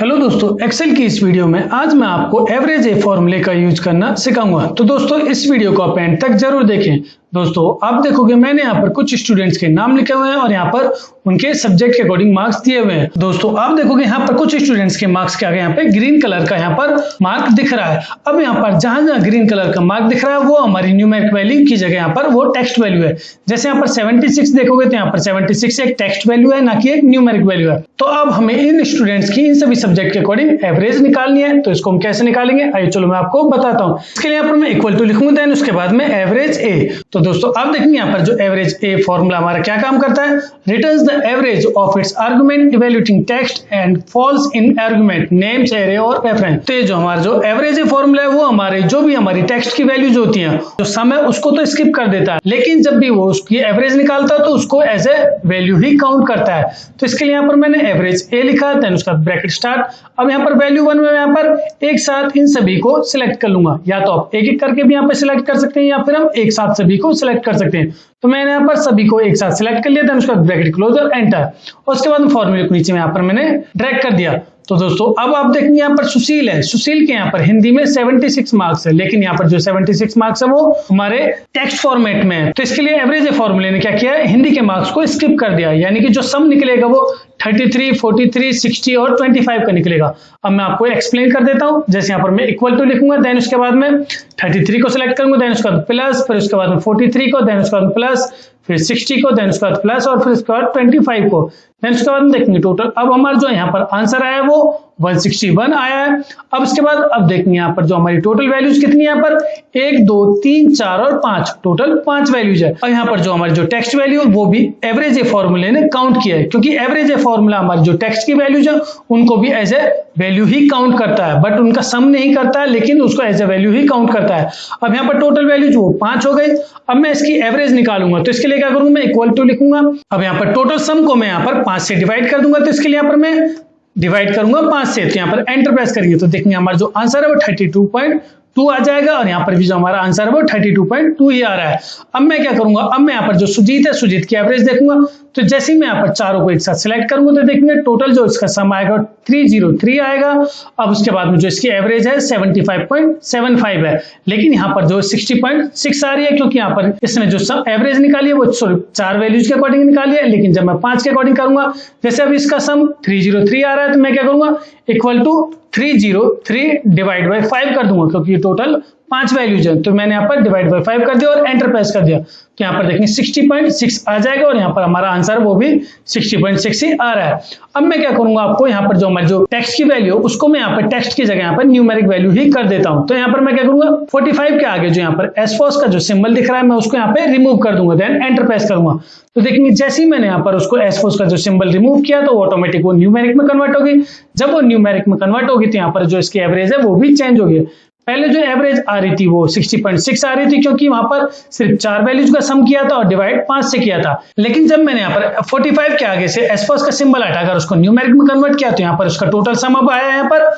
Hello दोस्तों, Excel की इस वीडियो में आज मैं आपको एवरेज ए फॉर्मूले का यूज करना सिखाऊंगा। तो दोस्तों इस वीडियो को आप एंड तक जरूर देखें। दोस्तों आप देखोगे मैंने यहाँ पर कुछ स्टूडेंट्स के नाम लिखे हुए हैं और यहाँ पर उनके सब्जेक्ट के अकॉर्डिंग मार्क्स दिए हुए हैं। दोस्तों आप देखोगे यहाँ पर कुछ स्टूडेंट्स के मार्क्स के आगे यहाँ पे ग्रीन कलर का यहाँ पर मार्क दिख रहा है। अब यहाँ पर जहां जहां ग्रीन कलर का मार्क दिख रहा है वो हमारी न्यूमेरिक वैल्यू की जगह यहाँ पर वो टेक्स्ट वैल्यू है। जैसे यहाँ पर 76 देखोगे तो यहाँ पर 76 एक टेक्स्ट वैल्यू है, ना कि एक न्यूमेरिक वैल्यू है। तो अब हमें इन स्टूडेंट्स की इन सभी सब्जेक्ट के अकॉर्डिंग एवरेज निकालनी है। तो इसको हम कैसे निकालेंगे, आइए चलो मैं आपको बताता हूँ। इसके लिए यहाँ पर मैं इक्वल टू लिखूंगा, देन उसके बाद में एवरेज ए। तो दोस्तों आप देखेंगे यहाँ पर जो एवरेज ए फॉर्मूला हमारा क्या काम करता है, returns the average of its argument evaluating text and falls in argument names array और रेफरेंस। तो ये जो हमारा जो एवरेज ए फॉर्मूला है वो हमारे जो भी हमारी टेक्स्ट की वैल्यूज होती हैं, जो सम है उसको तो स्किप कर देता है, लेकिन जब भी वो उसकी एवरेज निकालता है तो उसको एज ए वैल्यू ही काउंट करता है। तो इसके लिए यहाँ पर मैंने एवरेज ए लिखा, देन उसका ब्रैकेट स्टार्ट। अब यहाँ पर वैल्यू 1 में यहाँ पर एक साथ इन सभी को सिलेक्ट कर लूंगा, या तो आप एक एक करके भी यहाँ पे सिलेक्ट कर सकते हैं या फिर हम एक साथ सभी को सिलेक्ट कर सकते हैं। तो मैंने यहाँ पर सभी को एक साथ सिलेक्ट कर लिया, देन उसका ब्रैकेट क्लोज और एंटर, और उसके बाद फॉर्मूले को नीचे में यहाँ पर मैंने ड्रैग कर दिया। तो दोस्तों अब आप देखेंगे यहाँ पर सुशील है, सुशील के यहाँ पर हिंदी में 76 मार्क्स है, लेकिन यहाँ पर जो 76 मार्क्स है वो हमारे टेक्स्ट फॉर्मेट में है। तो इसके लिए एवरेज फॉर्मूले ने क्या किया है, हिंदी के मार्क्स को स्किप कर दिया, यानी कि जो सम निकलेगा वो 33, 43, 60 और 25 का निकलेगा। अब मैं आपको एक्सप्लेन कर देता हूं। जैसे यहाँ पर मैं इक्वल टू लिखूंगा, देन उसके बाद में 33 को सिलेक्ट करूंगा, देन उसके बाद प्लस, फिर उसके बाद में 43 को, देन उसके बाद प्लस, फिर 60 को, देन उसके बाद प्लस और फिर उसके बाद 25 को, देन उसके बाद देखेंगे टोटल। अब हमारा जो यहाँ पर आंसर आया वो 161 आया है। अब इसके बाद अब देखेंगे यहाँ पर जो हमारी टोटल वैल्यूज कितनी है, यहाँ पर 1, 2, 3, 4 और 5, टोटल 5 वैल्यूज है। और यहाँ पर जो हमारी जो टेक्स्ट वैल्यू वो भी एवरेज ए फॉर्मूले ने काउंट किया है, क्योंकि एवरेज ए फॉर्मूला हमारी जो टेक्स्ट की वैल्यूज है उनको भी एज ए वैल्यू ही काउंट करता है, बट उनका सम नहीं करता है, लेकिन उसको एज ए वैल्यू ही काउंट करता है। अब यहाँ पर टोटल वैल्यूज वो 5 हो गई। अब मैं इसकी एवरेज निकालूंगा, तो इसके लिए क्या करूंगा, मैं इक्वल टू लिखूंगा। अब यहाँ पर टोटल सम को मैं यहाँ पर 5 से डिवाइड कर दूंगा, तो इसके लिए यहाँ पर मैं डिवाइड करूंगा 5 से। तो यहाँ पर एंटर प्रेस करिए तो देखेंगे हमारा जो आंसर है वो 32.2 आ जाएगा, और यहाँ पर भी जो हमारा आंसर है वो 32.2 ही आ रहा है। अब मैं क्या करूंगा, अब मैं यहाँ पर जो सुजीत है, सुजीत की एवरेज देखूंगा। तो जैसे ही मैं यहाँ पर चारों को एक साथ सिलेक्ट करूंगा तो देखेंगे टोटल जो इसका सम आएगा 303 आएगा। अब उसके बाद में जो इसकी एवरेज है 75.75 है, लेकिन यहाँ पर जो 60.6 आ रही है, क्योंकि यहाँ पर इसने जो सम एवरेज निकाली है वो 4 वैल्यूज के अकॉर्डिंग निकाली है, लेकिन जब मैं 5 के अकॉर्डिंग करूंगा, जैसे अब इसका सम 303 आ रहा है, तो मैं क्या करूंगा, इक्वल टू 303 डिवाइड बाई 5 कर दूंगा, क्योंकि टोटल 5 वैल्यूज है। तो मैंने यहाँ पर डिवाइड बाई 5 कर दिया और एंटर प्रेस कर दिया, तो यहाँ पर देखेंगे 60.6 आ जाएगा, और यहाँ पर हमारा आंसर वो भी 60.6 ही आ रहा है। अब मैं क्या करूंगा, आपको यहाँ पर जो हमारी जो टेक्स्ट की वैल्यू उसको मैं यहाँ पर टेक्स्ट की जगह यहाँ पर न्यूमेरिक वैल्यू ही कर देता हूँ। तो यहाँ पर मैं क्या करूंगा, 45 के आगे जो यहाँ पर एसफॉस का जो सिंबल दिख रहा है मैं उसको यहाँ पे रिमूव कर दूंगा, देन एंटर प्रेस करूंगा। तो देखेंगे जैसे ही मैंने यहाँ पर उसको एसफॉस का जो सिंबल रिमूव किया तो ऑटोमेटिक वो न्यूमेरिक में कन्वर्ट होगी। जब वो न्यूमेरिक में कन्वर्ट होगी तो यहाँ पर जो इसकी एवरेज है वो भी चेंज होगी। पहले जो एवरेज आ रही थी वो 60.6 आ रही थी, क्योंकि वहां पर सिर्फ 4 वैल्यूज का सम किया था और डिवाइड 5 से किया था। लेकिन जब मैंने यहाँ पर 45 के आगे से एसफॉस का सिंबल हटाकर उसको न्यूमेरिक में कन्वर्ट किया तो यहाँ पर उसका टोटल सम अब आया यहाँ पर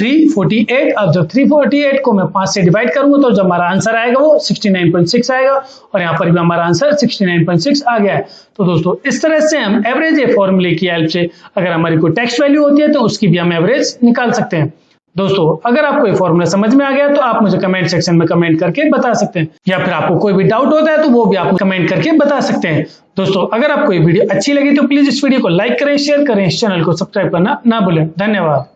348। अब जब 348 को मैं 5 से डिवाइड करूंगा तो जब हमारा आंसर आएगा वो 69.6 आएगा, और यहाँ पर भी हमारा आंसर 69.6 आ गया है। तो दोस्तों इस तरह से हम एवरेज ए फॉर्मूले की हेल्प से अगर हमारी कोई टेक्स्ट वैल्यू होती है तो उसकी भी हम एवरेज निकाल सकते हैं। दोस्तों अगर आपको ये फॉर्मूला समझ में आ गया तो आप मुझे कमेंट सेक्शन में कमेंट करके बता सकते हैं, या फिर आपको कोई भी डाउट होता है तो वो भी आप कमेंट करके बता सकते हैं। दोस्तों अगर आपको ये वीडियो अच्छी लगी तो प्लीज इस वीडियो को लाइक करें, शेयर करें, इस चैनल को सब्सक्राइब करना ना भूलें। धन्यवाद।